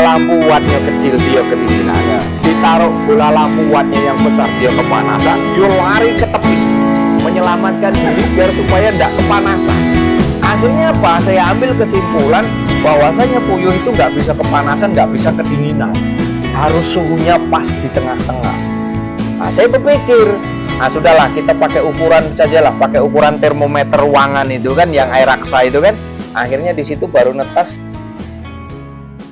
lampu wattnya kecil dia kedinginan, ditaruh bola lampu wattnya yang besar dia kepanasan, dia lari ke tepi menyelamatkan diri biar supaya tidak kepanasan. Akhirnya apa? Saya ambil kesimpulan bahwasanya puyuh itu nggak bisa kepanasan, nggak bisa kedinginan, harus suhunya pas di tengah-tengah. Nah, saya berpikir, nah sudahlah kita pakai ukuran sajalah, pakai ukuran termometer ruangan itu kan, yang air raksa itu kan. Akhirnya di situ baru netas.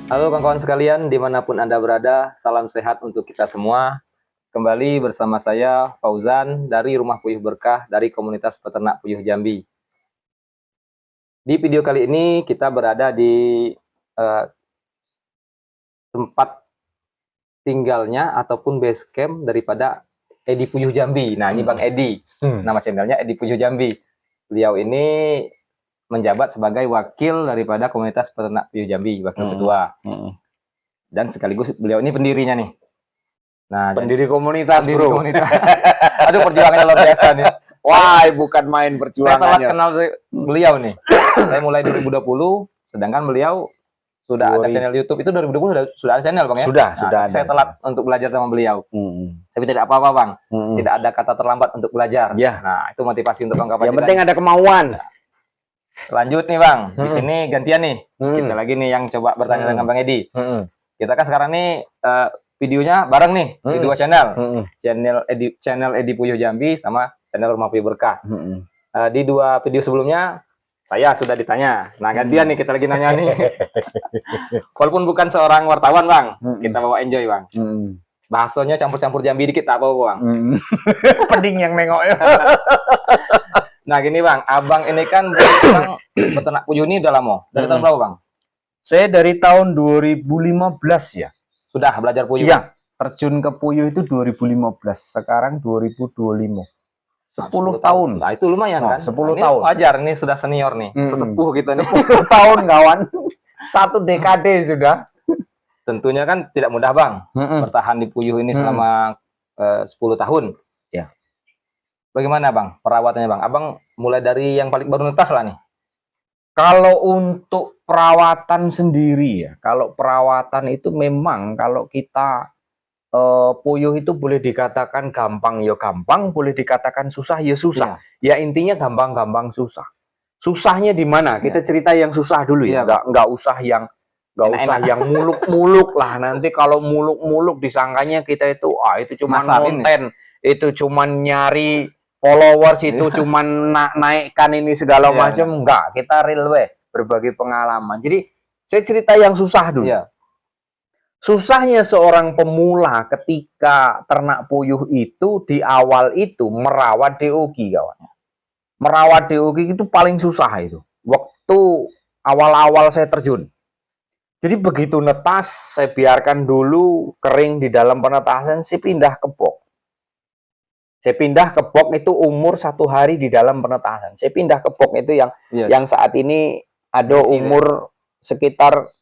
Halo kawan-kawan sekalian, dimanapun Anda berada, salam sehat untuk kita semua. Kembali bersama saya, Fauzan, dari Rumah Puyuh Berkah, dari Komunitas Peternak Puyuh Jambi. Di video kali ini, kita berada di tempat tinggalnya ataupun base camp daripada Edi Puyuh Jambi. Nah, ini Bang Edi, nama channelnya Edi Puyuh Jambi. Beliau ini menjabat sebagai wakil daripada Komunitas Peternak Puyuh Jambi, wakil ketua. Dan sekaligus beliau ini pendirinya nih. Nah, Pendiri komunitas, pendiri bro. komunitas. Aduh, perjuangannya luar biasa nih. Wah, bukan main Saya telat perjuangannya. kenal beliau nih. Saya mulai 2020, sedangkan beliau sudah ada channel YouTube. Itu 2020 sudah ada channel, Bang ya? Sudah ada. Saya telat untuk belajar sama beliau. Tapi tidak apa-apa, Bang. Tidak ada kata terlambat untuk belajar. Ya. Nah, itu motivasi untuk kawan-kawan. Yang penting ada kemauan. Lanjut nih, Bang. Di sini gantian nih. Kita lagi nih yang coba bertanya dengan Bang Edi. Kita kan sekarang nih videonya bareng nih di dua channel. Channel Edi Puyuh Jambi sama channel Rumah Puyuh Berkah. Di dua video sebelumnya saya sudah ditanya. Nah, gantian nih kita lagi nanya nih. Walaupun bukan seorang wartawan, Bang. Kita bawa enjoy, Bang. Bahasanya campur-campur Jambi dikit apa, Bang? Penting yang nengok ya. Nah, gini, Bang. Abang ini kan Bang, peternak puyuh ini udah lama. Dari tahun berapa, Bang? Saya dari tahun 2015 ya. Sudah belajar puyuh? Iya, terjun ke puyuh itu 2015. Sekarang 2025. 10 tahun. Nah, itu lumayan kan? 10 ini tahun. Wajar, ini sudah senior nih. Sesepuh kita nih. 10 tahun, kawan. 1 dekade sudah. Tentunya kan tidak mudah, Bang. Bertahan di puyuh ini selama 10 tahun. Ya. Bagaimana, Bang, perawatannya, Bang? Abang mulai dari yang paling baru netas lah nih. Kalau untuk perawatan sendiri ya, kalau perawatan itu memang kalau kita puyuh itu boleh dikatakan gampang ya gampang, boleh dikatakan susah ya susah. Ya intinya gampang-gampang susah. Susahnya di mana? Kita cerita yang susah dulu ya. Nggak usah yang muluk-muluk lah. Nanti kalau muluk-muluk disangkanya kita itu itu cuma konten, itu cuma nyari followers, itu cuma naikkan ini segala macam. Enggak, kita real berbagi pengalaman. Jadi saya cerita yang susah dulu. Susahnya seorang pemula ketika ternak puyuh itu di awal itu merawat DOG, kawan. Merawat DOG itu paling susah itu. Waktu awal-awal saya terjun. Jadi begitu netas, saya biarkan dulu kering di dalam penetasan, saya pindah ke box. Saya pindah ke box itu umur 1 hari di dalam penetasan. Saya pindah ke box itu yang saat ini ada umur sekitar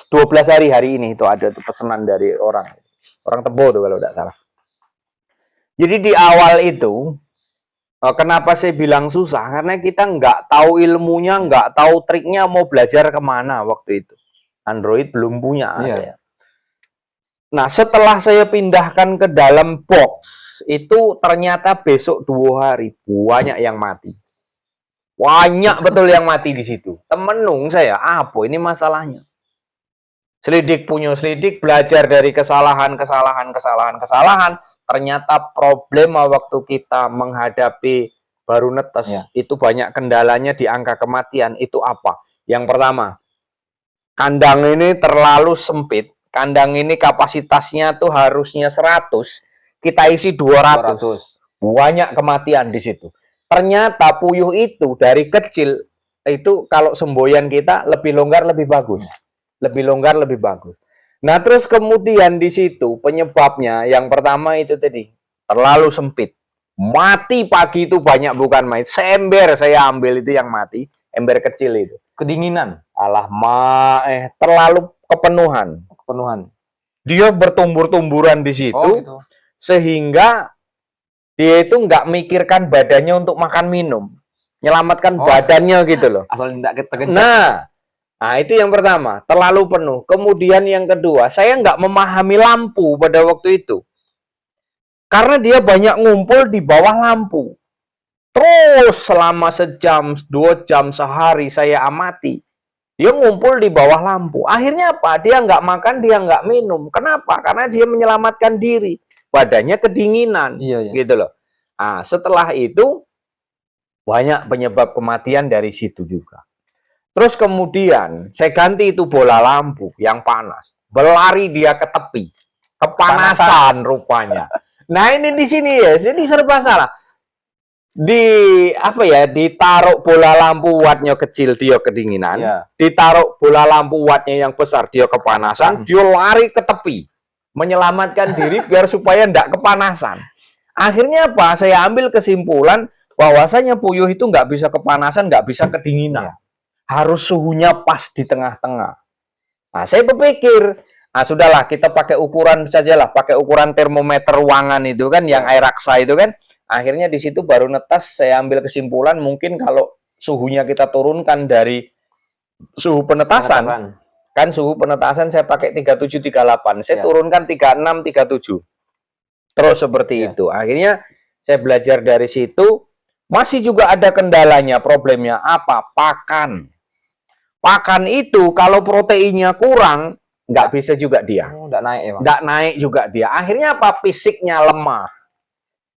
12 hari ini itu ada tuh pesanan dari orang Tebo tuh kalau tidak salah. Jadi di awal itu kenapa saya bilang susah, karena kita nggak tahu ilmunya, nggak tahu triknya, mau belajar kemana waktu itu. Android belum punya. Nah, setelah saya pindahkan ke dalam box itu ternyata besok 2 hari banyak yang mati. Banyak betul yang mati di situ. Temenung saya, apa ini masalahnya? Selidik punya selidik, belajar dari kesalahan. Ternyata problem waktu kita menghadapi baru netes itu banyak kendalanya di angka kematian. Itu apa? Yang pertama, kandang ini terlalu sempit. Kandang ini kapasitasnya tuh harusnya 100, kita isi 200. Banyak kematian di situ. Ternyata puyuh itu dari kecil itu kalau semboyan kita lebih longgar lebih bagus. Lebih longgar lebih bagus. Nah, terus kemudian di situ penyebabnya yang pertama itu tadi terlalu sempit. Mati pagi itu banyak bukan main. Seember saya ambil itu yang mati, ember kecil itu. Kedinginan. Terlalu kepenuhan. Dia bertumbur-tumburan di situ, sehingga dia itu nggak mikirkan badannya untuk makan minum, nyelamatkan badannya gitu loh. Asal tidak kegencat. Nah, Nah, itu yang pertama, terlalu penuh. Kemudian yang kedua, saya nggak memahami lampu pada waktu itu. Karena dia banyak ngumpul di bawah lampu. Terus selama sejam, 2 jam, sehari saya amati. Dia ngumpul di bawah lampu. Akhirnya apa? Dia nggak makan, dia nggak minum. Kenapa? Karena dia menyelamatkan diri. Badannya kedinginan. Iya, iya. Gitu loh. Nah, setelah itu, banyak penyebab kematian dari situ juga. Terus kemudian saya ganti itu bola lampu yang panas. Berlari dia ke tepi. Kepanasan rupanya. Nah, ini di sini ya, jadi serba salah. Ditaruh bola lampu wattnya kecil, dia kedinginan. Iya. Ditaruh bola lampu wattnya yang besar, dia kepanasan. Dia lari ke tepi. Menyelamatkan diri biar supaya tidak kepanasan. Akhirnya apa? Saya ambil kesimpulan bahwasanya puyuh itu nggak bisa kepanasan, nggak bisa kedinginan. Harus suhunya pas di tengah-tengah. Nah, saya berpikir, sudahlah kita pakai ukuran sajalah, pakai ukuran termometer ruangan itu kan, yang air raksa itu kan. Akhirnya di situ baru netas saya ambil kesimpulan, mungkin kalau suhunya kita turunkan dari suhu penetasan, kan suhu penetasan saya pakai 37-38, saya turunkan 36-37. Terus seperti itu. Akhirnya saya belajar dari situ. Masih juga ada kendalanya, problemnya apa? Pakan. Pakan itu kalau proteinnya kurang, nggak bisa juga dia. Nggak naik ya, Bang? Nggak naik juga dia. Akhirnya apa? Fisiknya lemah.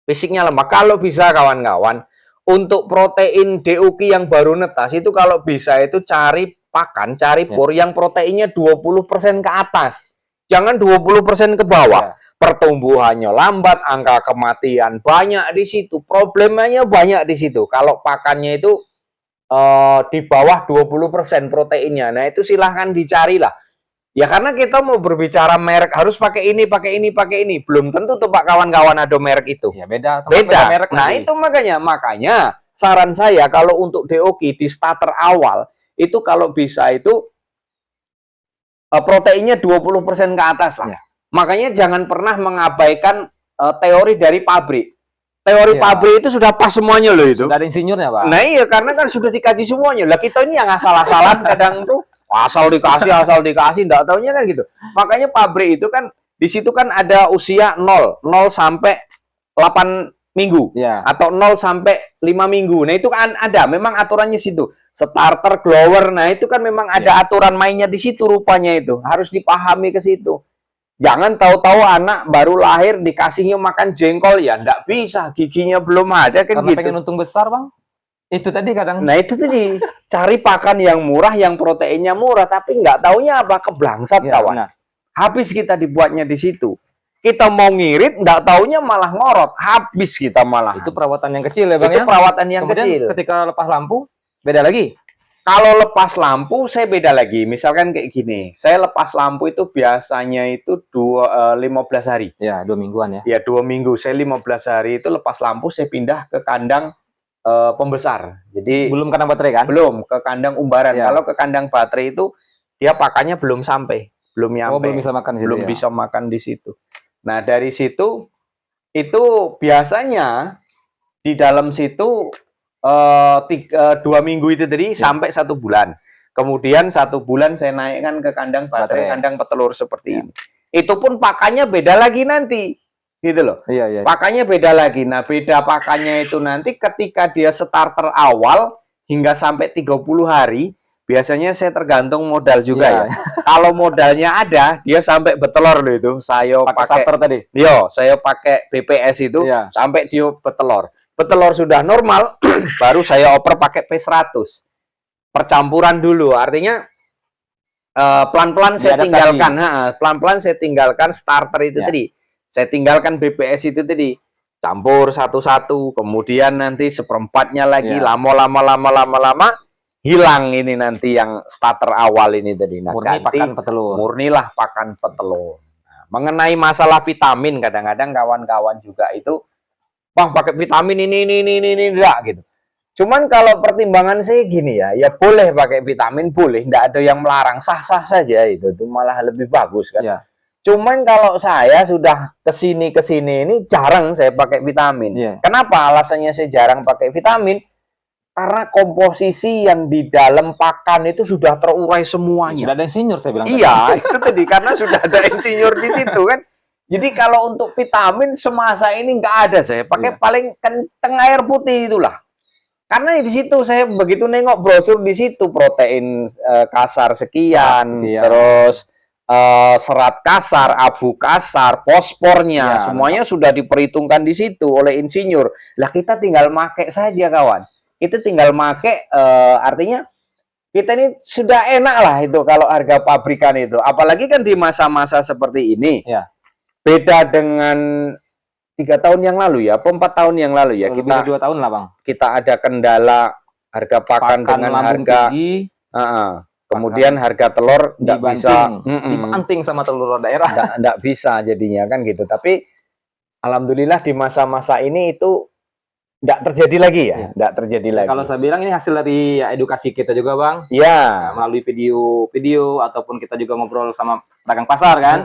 Fisiknya lemah. Kalau bisa kawan-kawan, untuk protein DOQ yang baru netas, itu kalau bisa itu cari pakan, cari pur yang proteinnya 20% ke atas. Jangan 20% ke bawah. Pertumbuhannya lambat, angka kematian banyak di situ. Problemanya banyak di situ. Kalau pakannya itu di bawah 20% proteinnya. Nah, itu silahkan dicarilah. Ya karena kita mau berbicara merek, harus pakai ini, pakai ini, pakai ini. Belum tentu tuh Pak kawan-kawan ada merek itu. Ya beda. Beda. Merek Nah, nanti. itu makanya saran saya kalau untuk DOQ di starter awal, itu kalau bisa itu proteinnya 20% ke atas lah. Makanya jangan pernah mengabaikan teori dari pabrik. Teori pabrik itu sudah pas semuanya loh itu. Sudah ada insinyurnya, Pak. Nah iya, karena kan sudah dikaji semuanya. Lah kita ini yang asal-asalan kadang tuh asal dikasih, enggak taunya kan gitu. Makanya pabrik itu kan di situ kan ada usia 0 sampai 8 minggu atau 0 sampai 5 minggu. Nah, itu kan ada, memang aturannya situ. Starter, grower, nah itu kan memang ada aturan mainnya di situ rupanya itu. Harus dipahami ke situ. Jangan tahu-tahu anak baru lahir dikasihnya makan jengkol, ya enggak bisa, giginya belum ada kan. Karena gitu. Pengen untung besar, Bang. Itu tadi kadang. Nah, itu tadi. Cari pakan yang murah, yang proteinnya murah, tapi nggak taunya apa, keblangsat kawan. Benar. Habis kita dibuatnya di situ. Kita mau ngirit, nggak taunya malah ngorot. Habis kita malah. Itu perawatan yang kecil ya, Bang. Itu perawatan yang kecil. Ketika lepas lampu, beda lagi. Kalau lepas lampu, saya beda lagi. Misalkan kayak gini, saya lepas lampu itu biasanya itu 15 hari. Ya, 2 mingguan ya. Ya, 2 minggu. Saya 15 hari itu lepas lampu, saya pindah ke kandang pembesar. Jadi belum kandang baterai kan? Belum, ke kandang umbaran. Kalau ke kandang baterai itu dia pakannya belum sampai, belum nyampe. Belum bisa makan di situ. Belum bisa makan di situ. Nah, dari situ itu biasanya di dalam situ 2 minggu itu tadi sampai 1 bulan. Kemudian 1 bulan saya naikkan ke kandang baterai, kandang petelur seperti ini. Itu pun pakannya beda lagi nanti. Gitu loh. Iya. Pakannya beda lagi. Nah, beda pakannya itu nanti ketika dia starter awal hingga sampai 30 hari, biasanya saya tergantung modal juga ya. Kalau modalnya ada, dia sampai betelor loh itu. Saya pakai starter tadi. Yo, saya pakai BPS itu sampai dia betelor. Betelor sudah normal, baru saya oper pakai P100. Percampuran dulu, artinya pelan-pelan saya tinggalkan. Pelan-pelan saya tinggalkan starter itu tadi. Saya tinggalkan BPS itu tadi, campur satu-satu, kemudian nanti seperempatnya lagi, lama hilang ini nanti yang starter awal ini tadi. Nah, murni pakan petelur. Murnilah pakan petelur. Nah, mengenai masalah vitamin, kadang-kadang kawan-kawan juga itu, Bang pakai vitamin ini enggak gitu. Cuman kalau pertimbangan saya gini ya boleh pakai vitamin, boleh, enggak ada yang melarang, sah-sah saja itu malah lebih bagus kan. Cuman kalau saya sudah kesini ini jarang saya pakai vitamin. Kenapa alasannya saya jarang pakai vitamin? Karena komposisi yang di dalam pakan itu sudah terurai semuanya. Sudah ada insinyur saya bilang. Iya, itu tadi karena sudah ada insinyur di situ kan. Jadi kalau untuk vitamin semasa ini nggak ada, saya pakai paling kenceng air putih itulah. Karena di situ saya begitu nengok brosur di situ protein kasar sekian, terus serat kasar, abu kasar, fosfornya, semuanya sudah diperhitungkan di situ oleh insinyur. Lah kita tinggal make saja kawan. Kita tinggal make, artinya kita ini sudah enak lah itu kalau harga pabrikan itu. Apalagi kan di masa-masa seperti ini. Ya. Beda dengan 3 tahun yang lalu ya, apa 4 tahun yang lalu ya. Kita 2 tahun lah Bang. Kita ada kendala harga pakan dengan harga tinggi. Kemudian harga telur tidak bisa dibanting sama telur daerah. Tidak bisa jadinya kan gitu. Tapi alhamdulillah di masa-masa ini itu tidak terjadi lagi ya. Tidak terjadi lagi. Kalau saya bilang ini hasil dari edukasi kita juga Bang. Iya. Melalui video ataupun kita juga ngobrol sama pedagang pasar kan.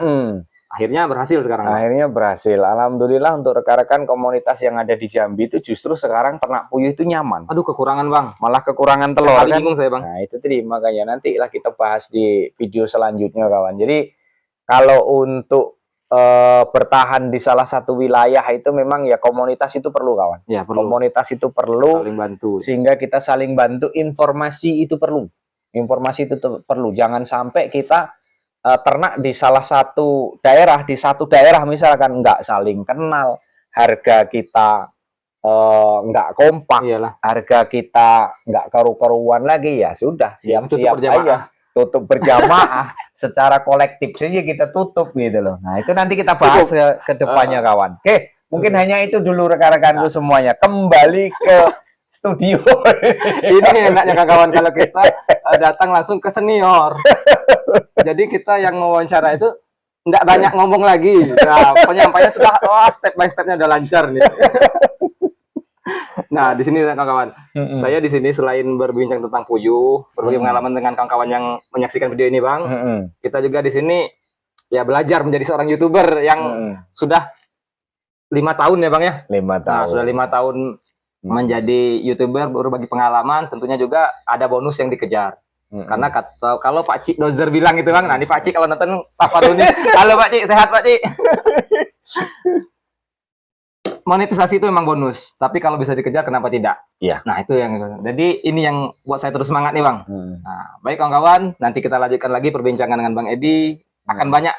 Akhirnya berhasil sekarang. Akhirnya berhasil. Alhamdulillah untuk rekan-rekan komunitas yang ada di Jambi itu justru sekarang ternak puyuh itu nyaman. Aduh kekurangan Bang. Malah kekurangan telur kan. Bingung saya Bang. Nah itu tadi makanya nanti lah kita bahas di video selanjutnya kawan. Jadi kalau untuk bertahan di salah satu wilayah itu memang ya komunitas itu perlu kawan. Ya, perlu. Komunitas itu perlu. Saling bantu. Sehingga kita saling bantu. Informasi itu perlu. Informasi itu perlu. Jangan sampai kita ternak di salah satu daerah, di satu daerah misalkan nggak saling kenal, harga kita nggak kompak, harga kita nggak karu-karuan lagi, ya sudah siap-siap aja tutup berjamaah secara kolektif saja kita tutup gitu loh. Nah itu nanti kita bahas ke depannya kawan. Oke, mungkin hanya itu dulu rekan-rekanku semuanya. Kembali ke studio. Ini enaknya kawan kalau kita datang langsung ke senior. Jadi kita yang wawancara itu nggak banyak ngomong lagi. Nah, penyampaiannya sudah step by stepnya udah lancar nih. Nah, di sini kawan-kawan, saya di sini selain berbincang tentang puyuh, berbagi pengalaman dengan kawan-kawan yang menyaksikan video ini, Bang. Kita juga di sini ya belajar menjadi seorang YouTuber yang sudah 5 tahun ya, Bang ya. 5 tahun. Nah, sudah 5 tahun menjadi YouTuber, berbagi pengalaman, tentunya juga ada bonus yang dikejar. Karena kalau Pak Cik Dozer bilang itu Bang, nah ini Pak Cik kalau nonton sapa dulu nih. Halo Pak Cik, sehat Pak Cik. Monetisasi itu memang bonus, tapi kalau bisa dikejar kenapa tidak? Iya. Nah itu yang, jadi ini yang buat saya terus semangat nih Bang. Nah, baik kawan-kawan, nanti kita lanjutkan lagi perbincangan dengan Bang Edi. Akan banyak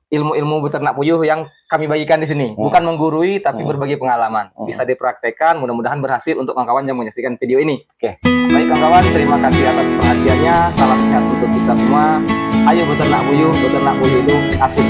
ilmu-ilmu beternak puyuh yang kami bagikan di sini. Bukan menggurui, tapi berbagi pengalaman. Bisa dipraktekkan, mudah-mudahan berhasil untuk kawan-kawan yang menyaksikan video ini. Baik kawan-kawan, terima kasih atas perhatiannya. Salam sehat untuk kita semua. Ayo beternak puyuh itu asik.